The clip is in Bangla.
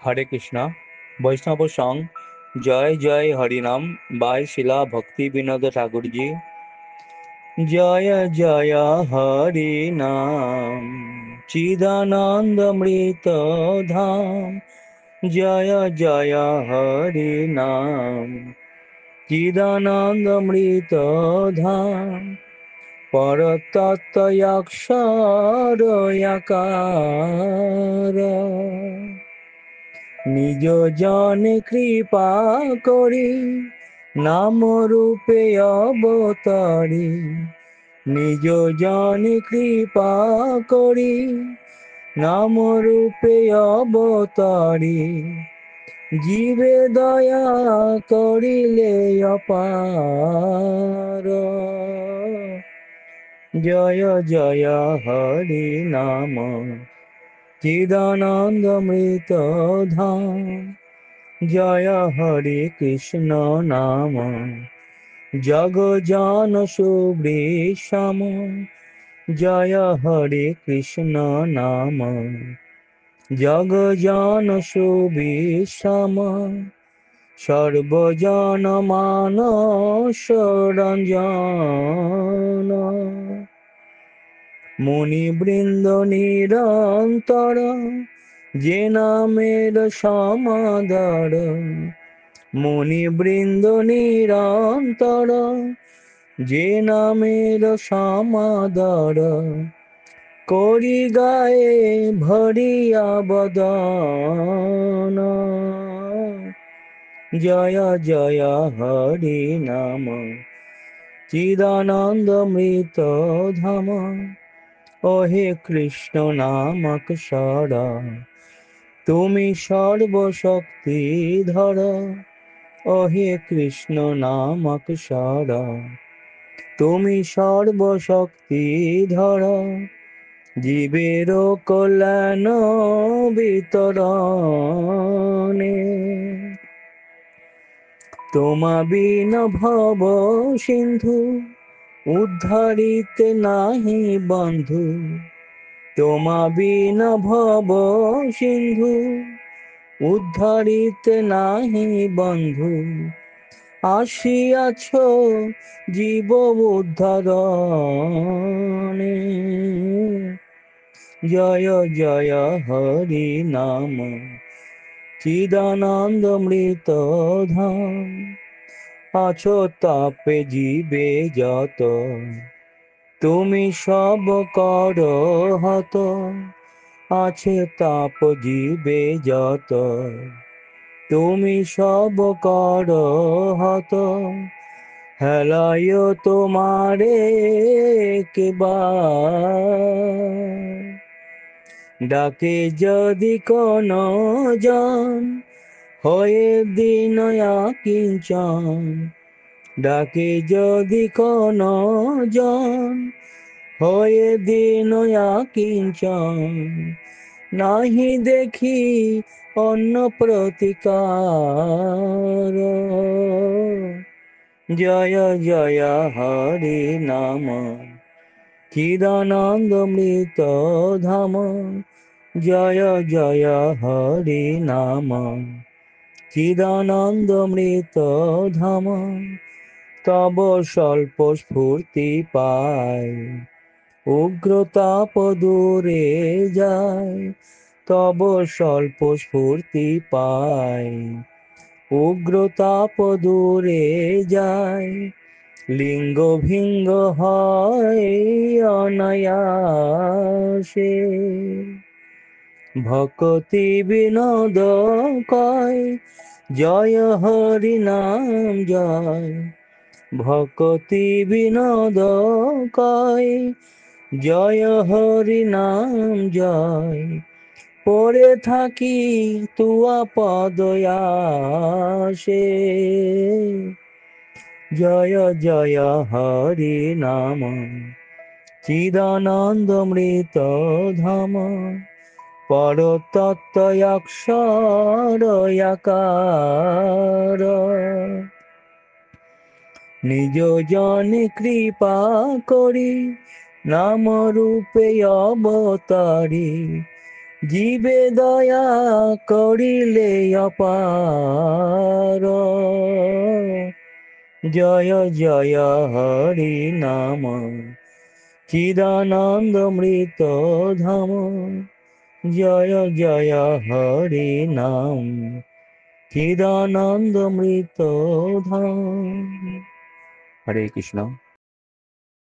हरे कृष्णा। वैष्णव सॉन्ग जय जय हरिनाम बाय शिला भक्ति विनोद ठाकुर जी। जय जय हरि नाम चिदानंदमृत धाम। जय जय हरि नाम चिदानंदमृत धाम। परतत्वयक्षर यकार নিজ জনে কৃপা করি নাম রূপে অবতারি। নিজ জনে কৃপা করি নাম রূপে অবতারি। জীবে দয়া করিলে অপার। জয় জয় হরি নাম চিদানন্দমৃত ধাম। জয় হরে কৃষ্ণ নাম জগ জন সুবৃষম। জয় হরে কৃষ্ণ নাম জগ জন সুবৃষম। সর্বজন মানস রঞ্জন। মুনিবৃন্দ নিরন্তর যে নামের সমাদর। মুনিবৃন্দ নিরন্তর যে নামের সমাদর। করি গায়ে ভরিয়া বদন। জয় জয় হরি নাম চিদানন্দমৃত ধাম। ওহে কৃষ্ণ নামক সরা তুমি সর্বশক্তিধর। ওহে কৃষ্ণ নামক সরা তুমি সর্বশক্তিধর। জীবের কল্যাণ বিতরণে তোমা বিন ভব সিন্ধু উদ্ধারিতে নাহি বন্ধু। তোমা বিন ভব সিন্ধু উদ্ধারিতে নাহি বন্ধু। আসিয়াছ জীব উদ্ধারণে। জয় জয় হরি নাম চিদানন্দমৃত ধাম। আছো তাপে জীবে যত তুমি সব কর হত। আছে তাপ জীবে যত তুমি সব কর হত। হেলায় তোমারে কেবার। ডাকে যদি কোন জন হয়ে দিনয়া কিঞ্চন। ডাকে যদি কোন জন হয়ে দিনয়া কিঞ্চন। নাহি দেখি অন্য প্রতিকার। জয় জয় হরি নাম চিদানন্দমৃত ধাম। জয় জয় হরি নাম চিদানন্দমৃত ধাম। তব স্বল্প স্ফূর্তি পায় উগ্রতাপ দূরে যায়। তব স্বল্প স্ফূর্তি পায় উগ্রতাপ দূরে যায়। লিঙ্গ ভিঙ্গ হয় অনায়াসে। ভক্তি বিনোদ কয় জয় হরি নাম জয়। ভক্তি বিনোদ কয় জয় হরি নাম জয়। পড়ে থাকি তুয়া পদয়াসে। জয় জয় হরি নাম চিদানন্দমৃত ধাম। পরতত্ত্বয়ক্ষর যকার। নিজ জনে কৃপা করি নাম রূপে অবতারি। জীবে দয়া করিলে অপার। জয় জয় হরি নাম চিদানন্দমৃত ধাম। জয় জয় হরি নাম চিদানন্দমৃত ধাম। হরে কৃষ্ণ।